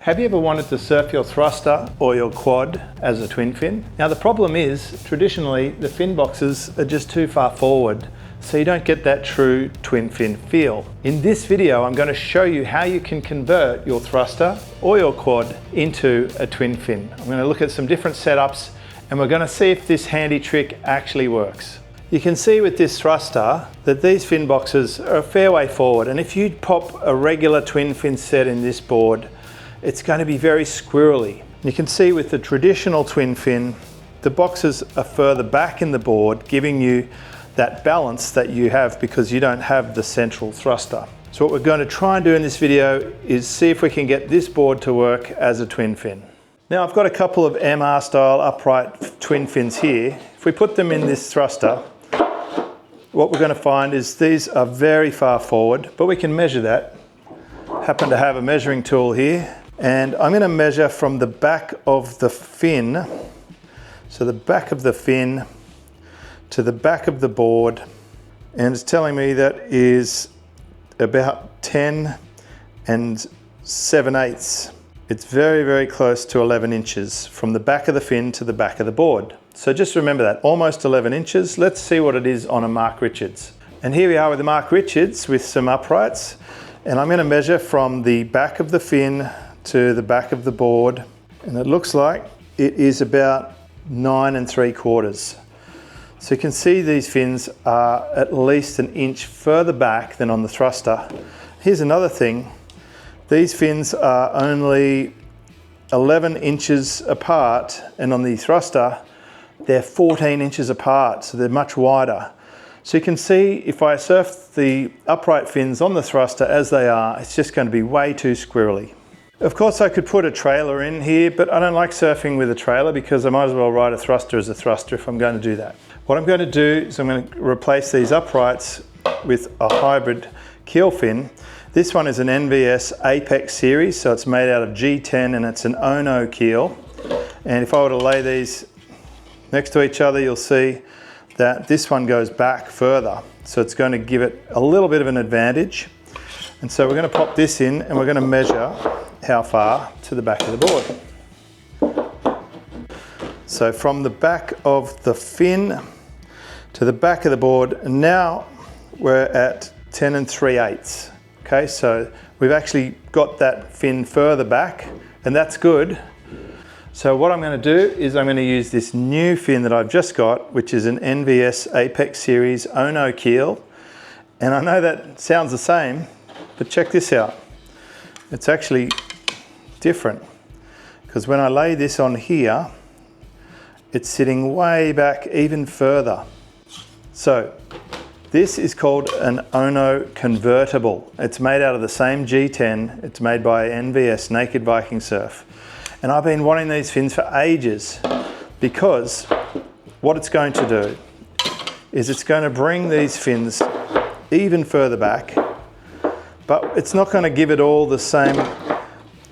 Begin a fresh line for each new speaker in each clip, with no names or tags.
Have you ever wanted to surf your thruster or your quad as a twin fin? Now the problem is, traditionally the fin boxes are just too far forward, so you don't get that true twin fin feel. In this video, I'm going to show you how you can convert your thruster or your quad into a twin fin. I'm going to look at some different setups and we're going to see if this handy trick actually works. You can see with this thruster that these fin boxes are a fair way forward, and if you pop a regular twin fin set in this board, it's going to be very squirrely. You can see with the traditional twin fin, the boxes are further back in the board, giving you that balance that you have because you don't have the central thruster. So what we're going to try and do in this video is see if we can get this board to work as a twin fin. Now I've got a couple of MR style upright twin fins here. If we put them in this thruster, what we're going to find is these are very far forward, but we can measure that. Happen to have a measuring tool here. And I'm going to measure from the back of the fin, so the back of the fin to the back of the board, and it's telling me that is about 10 and 7/8. It's very, very close to 11 inches from the back of the fin to the back of the board. So just remember that, almost 11 inches. Let's see what it is on a Mark Richards. And here we are with the Mark Richards with some uprights, and I'm going to measure from the back of the fin to the back of the board, and it looks like it is about 9 3/4. So you can see these fins are at least an inch further back than on the thruster. Here's another thing, these fins are only 11 inches apart, and on the thruster they're 14 inches apart, so they're much wider. So you can see if I surf the upright fins on the thruster as they are, it's just going to be way too squirrely. Of course I could put a trailer in here, but I don't like surfing with a trailer because I might as well ride a thruster as a thruster if I'm going to do that. What I'm going to do is I'm going to replace these uprights with a hybrid keel fin. This one is an NVS Apex series, so it's made out of G10 and it's an Ono keel. And if I were to lay these next to each other, you'll see that this one goes back further. So it's going to give it a little bit of an advantage. And so we're going to pop this in and we're going to measure how far to the back of the board. So from the back of the fin to the back of the board, and now we're at 10 3/8. Okay, so we've actually got that fin further back, and that's good. So what I'm going to do is I'm going to use this new fin that I've just got, which is an NVS Apex Series Ono keel. And I know that sounds the same, but check this out. It's actually different, because when I lay this on here, it's sitting way back even further. So this is called an Ono Convertible. It's made out of the same G10. It's made by NVS, Naked Viking Surf. And I've been wanting these fins for ages, because what it's going to do is it's going to bring these fins even further back, but it's not going to give it all the same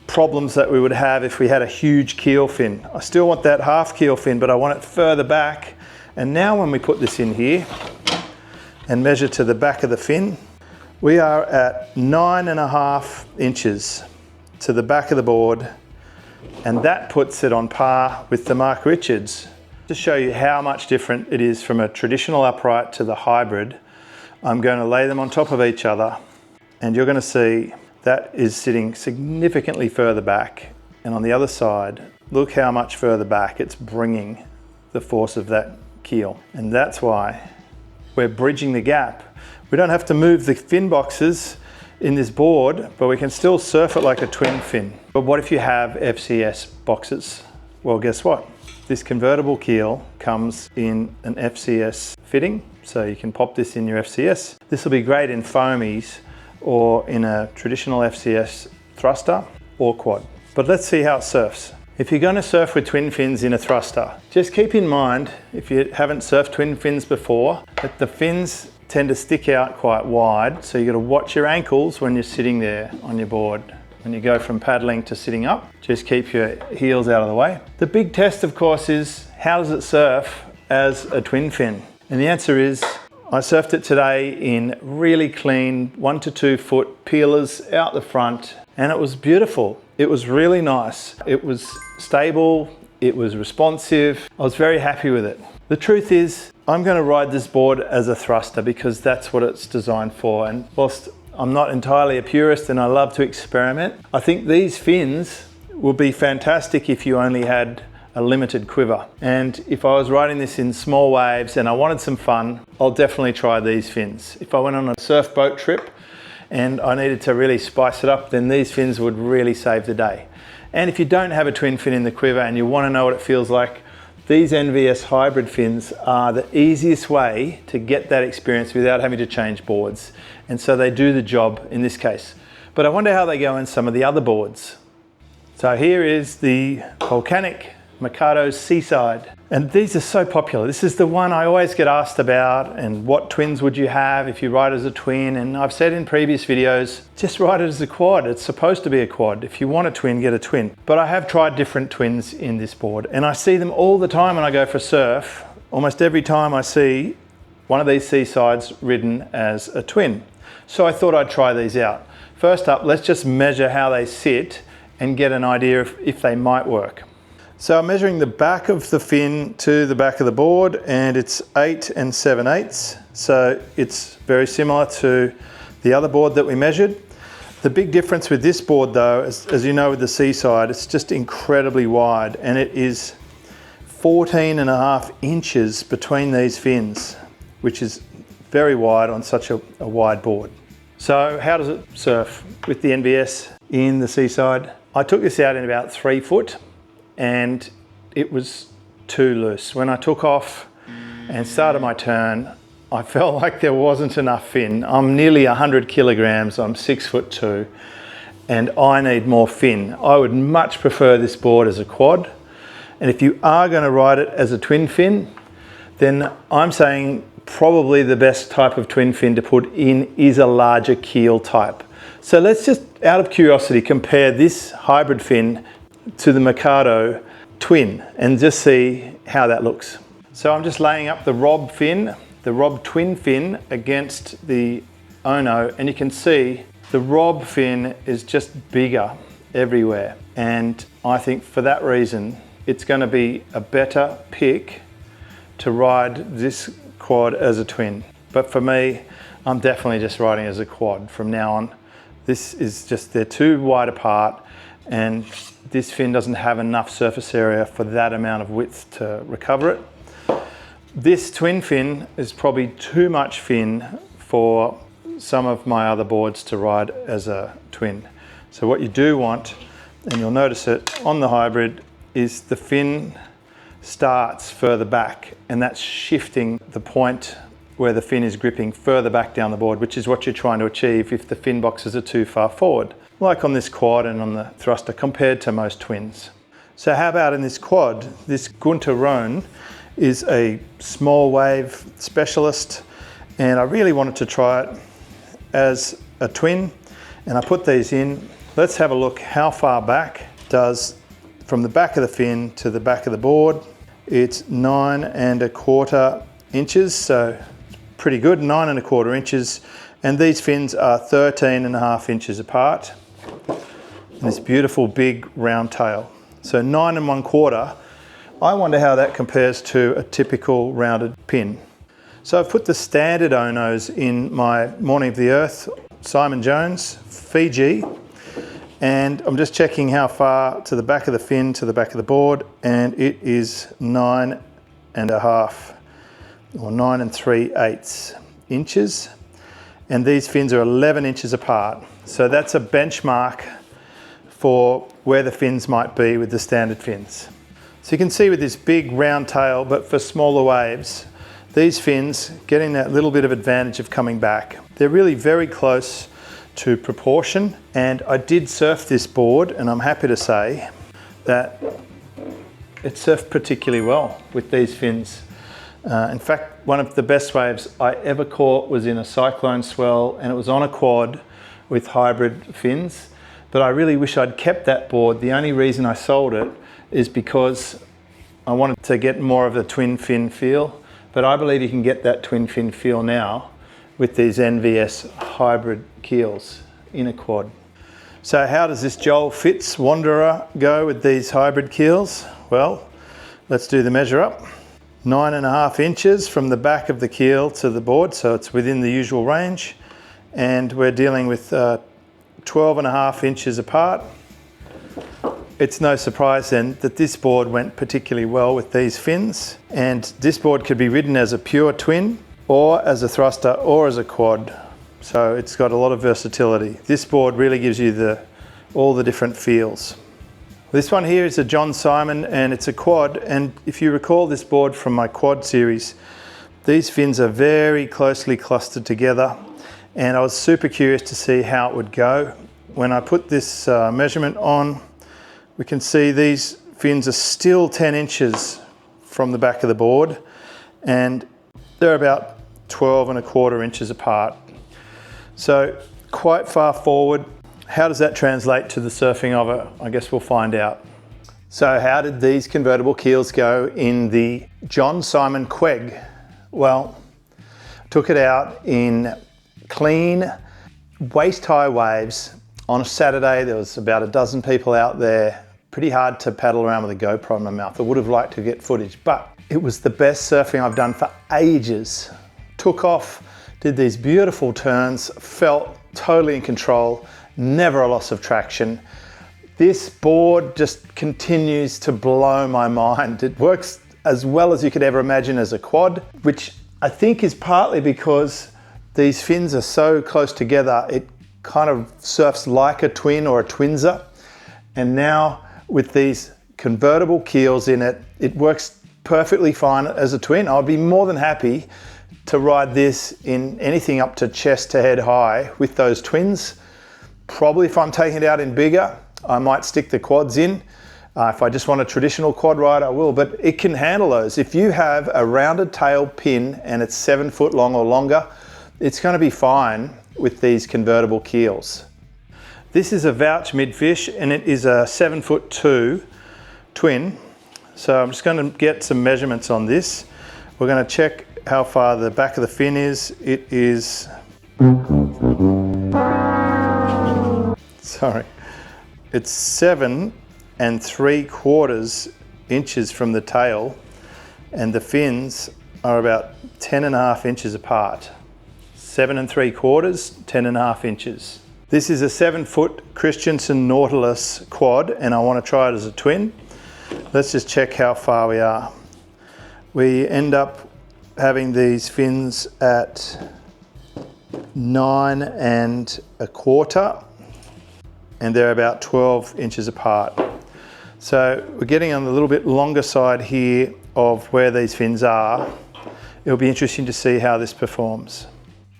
problems that we would have if we had a huge keel fin. I still want that half keel fin, but I want it further back. And now when we put this in here and measure to the back of the fin, we are at 9.5 inches to the back of the board, and that puts it on par with the Mark Richards. To show you how much different it is from a traditional upright to the hybrid, I'm going to lay them on top of each other, and you're going to see that is sitting significantly further back. And on the other side, look how much further back it's bringing the force of that keel. And that's why we're bridging the gap. We don't have to move the fin boxes in this board, but we can still surf it like a twin fin. But what if you have FCS boxes? Well, guess what? This convertible keel comes in an FCS fitting, so you can pop this in your FCS. This will be great in foamies or in a traditional FCS thruster or quad. But let's see how it surfs. If you're going to surf with twin fins in a thruster, just keep in mind, if you haven't surfed twin fins before, that the fins tend to stick out quite wide, so you've got to watch your ankles when you're sitting there on your board. When you go from paddling to sitting up, just keep your heels out of the way. The big test, of course, is how does it surf as a twin fin? And the answer is, I surfed it today in really clean 1 to 2 foot peelers out the front, and it was beautiful. It was really nice. It was stable, it was responsive. I was very happy with it. The truth is, I'm going to ride this board as a thruster because that's what it's designed for. And whilst I'm not entirely a purist and I love to experiment, I think these fins will be fantastic if you only had a limited quiver. And if I was riding this in small waves and I wanted some fun, I'll definitely try these fins. If I went on a surf boat trip and I needed to really spice it up, then these fins would really save the day. And if you don't have a twin fin in the quiver and you want to know what it feels like, these NVS hybrid fins are the easiest way to get that experience without having to change boards. And so they do the job in this case. But I wonder how they go in some of the other boards. So here is the volcanic Machado Seaside. And these are so popular. This is the one I always get asked about, and what twins would you have if you ride as a twin? And I've said in previous videos, just ride it as a quad. It's supposed to be a quad. If you want a twin, get a twin. But I have tried different twins in this board, and I see them all the time when I go for surf. Almost every time I see one of these Seasides ridden as a twin. So I thought I'd try these out. First up, let's just measure how they sit and get an idea of if they might work. So I'm measuring the back of the fin to the back of the board, and it's 8 7/8. So it's very similar to the other board that we measured. The big difference with this board though, as you know with the Seaside, it's just incredibly wide, and it is 14.5 inches between these fins, which is very wide on such a wide board. So how does it surf with the NVS in the Seaside? I took this out in about 3 foot. And it was too loose. When I took off and started my turn, I felt like there wasn't enough fin. I'm nearly 100 kilograms, I'm 6'2", and I need more fin. I would much prefer this board as a quad. And if you are going to ride it as a twin fin, then I'm saying probably the best type of twin fin to put in is a larger keel type. So let's just, out of curiosity, compare this hybrid fin to the Machado Twin and just see how that looks. So I'm just laying up the Rob fin, the Rob Twin Fin against the Ono, and you can see the Rob fin is just bigger everywhere. And I think for that reason, it's going to be a better pick to ride this quad as a twin. But for me, I'm definitely just riding as a quad from now on. This is just, they're too wide apart, and this fin doesn't have enough surface area for that amount of width to recover it. This twin fin is probably too much fin for some of my other boards to ride as a twin. So what you do want, and you'll notice it on the hybrid, is the fin starts further back, and that's shifting the point where the fin is gripping further back down the board, which is what you're trying to achieve if the fin boxes are too far forward, like on this quad and on the thruster compared to most twins. So how about in this quad? This Gunter Rohn is a small wave specialist, and I really wanted to try it as a twin, and I put these in. Let's have a look how far back does from the back of the fin to the back of the board. It's 9 1/4 inches, so pretty good, 9 1/4 inches, and these fins are 13.5 inches apart. And this beautiful big round tail. So 9 1/4. I wonder how that compares to a typical rounded pin. So I've put the standard Onos in my Morning of the Earth, Simon Jones, Fiji, and I'm just checking how far to the back of the fin to the back of the board, and it is 9 1/2 or 9 3/8 inches, and these fins are 11 inches apart. So that's a benchmark for where the fins might be with the standard fins. So you can see with this big round tail, but for smaller waves, these fins getting that little bit of advantage of coming back. They're really very close to proportion, and I did surf this board, and I'm happy to say that it surfed particularly well with these fins. In fact, one of the best waves I ever caught was in a cyclone swell, and it was on a quad with hybrid fins. But I really wish I'd kept that board. The only reason I sold it is because I wanted to get more of the twin fin feel. But I believe you can get that twin fin feel now with these NVS hybrid keels in a quad. So how does this Joel Fitz Wanderer go with these hybrid keels? Well, let's do the measure up. 9.5 inches from the back of the keel to the board, so it's within the usual range. And we're dealing with 12.5 inches apart. It's no surprise then that this board went particularly well with these fins, and this board could be ridden as a pure twin or as a thruster or as a quad. So it's got a lot of versatility. This board really gives you all the different feels. This one here is a John Simon and it's a quad, and if you recall this board from my quad series, these fins are very closely clustered together, and I was super curious to see how it would go. When I put this measurement on, we can see these fins are still 10 inches from the back of the board, and they're about 12.25 inches apart. So quite far forward. How does that translate to the surfing of it? I guess we'll find out. So how did these convertible keels go in the John Simon Queg? Well, I took it out in clean, waist-high waves. On a Saturday, there was about a dozen people out there. Pretty hard to paddle around with a GoPro in my mouth. I would have liked to get footage, but it was the best surfing I've done for ages. Took off, did these beautiful turns, felt totally in control, never a loss of traction. This board just continues to blow my mind. It works as well as you could ever imagine as a quad, which I think is partly because these fins are so close together, it kind of surfs like a twin or a twinser. And now with these convertible keels in it, it works perfectly fine as a twin. I'd be more than happy to ride this in anything up to chest to head high with those twins. Probably if I'm taking it out in bigger, I might stick the quads in. If I just want a traditional quad ride, I will, but it can handle those. If you have a rounded tail pin and it's 7 foot long or longer, it's going to be fine with these convertible keels. This is a Vouch midfish and it is a 7'2" twin. So I'm just going to get some measurements on this. We're going to check how far the back of the fin is. It is, sorry, it's 7 3/4 inches from the tail, and the fins are about 10.5 inches apart. 7 3/4, 10.5 inches. This is a 7-foot Christensen Nautilus quad, and I want to try it as a twin. Let's just check how far we are. We end up having these fins at 9 1/4, and they're about 12 inches apart. So we're getting on the little bit longer side here of where these fins are. It'll be interesting to see how this performs.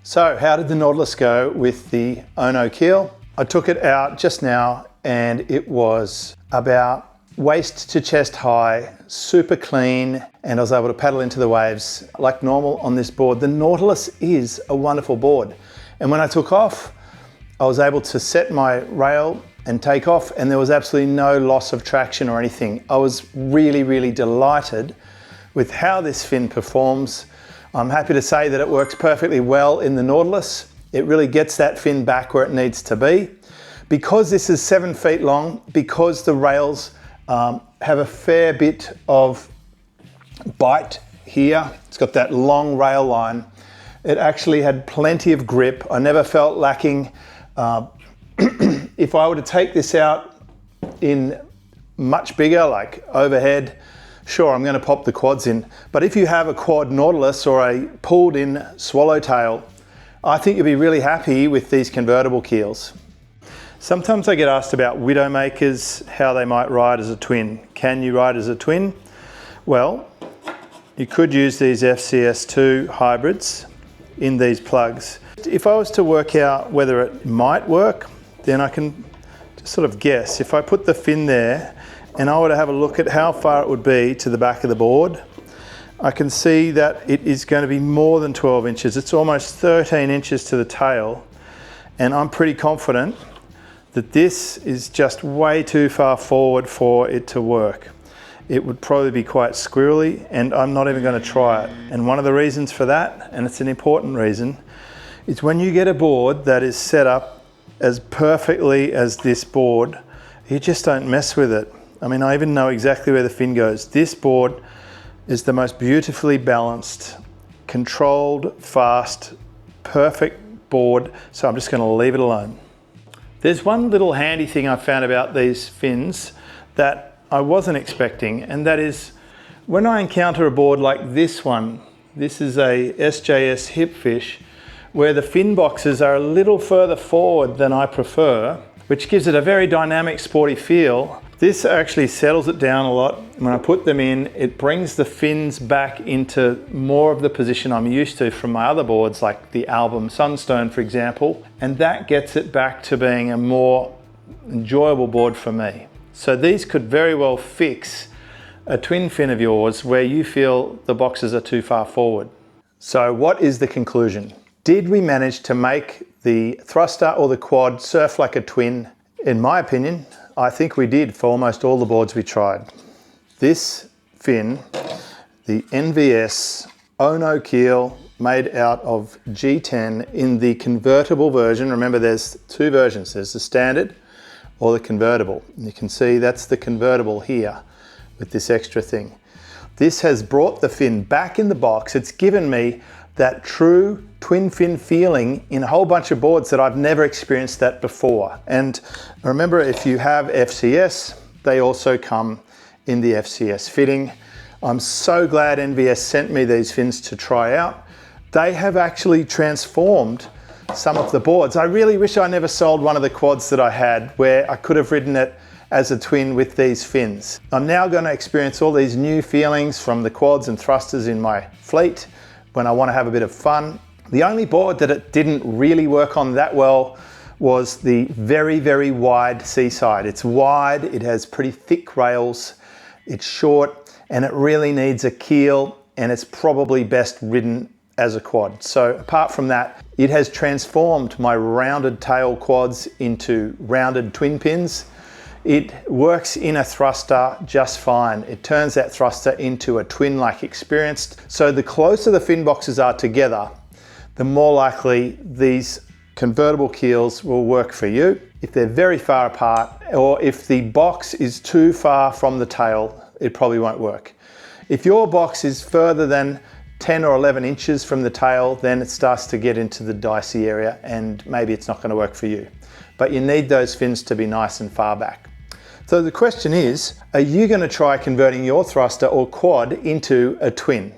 So how did the Nautilus go with the Ono keel? I took it out just now and it was about waist to chest high, super clean, and I was able to paddle into the waves like normal on this board. The Nautilus is a wonderful board. And when I took off, I was able to set my rail and take off, and there was absolutely no loss of traction or anything. I was really, really delighted with how this fin performs. I'm happy to say that it works perfectly well in the Nautilus. It really gets that fin back where it needs to be. Because this is 7 feet long, because the rails have a fair bit of bite here, it's got that long rail line, it actually had plenty of grip. I never felt lacking. If I were to take this out in much bigger, like overhead, sure, I'm going to pop the quads in. But if you have a quad Nautilus or a pulled in swallowtail, I think you'll be really happy with these convertible keels. Sometimes I get asked about Widowmakers, how they might ride as a twin. Can you ride as a twin? Well, you could use these FCS2 hybrids in these plugs. If I was to work out whether it might work, then I can just sort of guess. If I put the fin there and I were to have a look at how far it would be to the back of the board, I can see that it is going to be more than 12 inches. It's almost 13 inches to the tail, and I'm pretty confident that this is just way too far forward for it to work. It would probably be quite squirrely, and I'm not even going to try it. And one of the reasons for that, and it's an important reason, is when you get a board that is set up as perfectly as this board, you just don't mess with it. I mean, I even know exactly where the fin goes. This board is the most beautifully balanced, controlled, fast, perfect board, so I'm just going to leave it alone. There's one little handy thing I found about these fins that I wasn't expecting, and that is when I encounter a board like this one, this is a SJS Hipfish, where the fin boxes are a little further forward than I prefer, which gives it a very dynamic, sporty feel. This actually settles it down a lot. When I put them in, it brings the fins back into more of the position I'm used to from my other boards, like the Album Sunstone, for example, and that gets it back to being a more enjoyable board for me. So these could very well fix a twin fin of yours where you feel the boxes are too far forward. So what is the conclusion? Did we manage to make the thruster or the quad surf like a twin? In my opinion, I think we did for almost all the boards we tried. This fin, the NVS Ono keel, made out of G10 in the convertible version. Remember, there's two versions. There's the standard or the convertible. And you can see that's the convertible here with this extra thing. This has brought the fin back in the box. It's given me that true twin fin feeling in a whole bunch of boards that I've never experienced that before. And remember, if you have FCS, they also come in the FCS fitting. I'm so glad NVS sent me these fins to try out. They have actually transformed some of the boards. I really wish I never sold one of the quads that I had where I could have ridden it as a twin with these fins. I'm now going to experience all these new feelings from the quads and thrusters in my fleet when I want to have a bit of fun. The only board that it didn't really work on that well was the very, very wide Seaside. It's wide, it has pretty thick rails, it's short, and it really needs a keel, and it's probably best ridden as a quad. So apart from that, it has transformed my rounded tail quads into rounded twin pins. It works in a thruster just fine. It turns that thruster into a twin-like experience. So the closer the fin boxes are together, the more likely these convertible keels will work for you. If they're very far apart, or if the box is too far from the tail, it probably won't work. If your box is further than 10 or 11 inches from the tail, then it starts to get into the dicey area and maybe it's not going to work for you. But you need those fins to be nice and far back. So the question is, are you going to try converting your thruster or quad into a twin?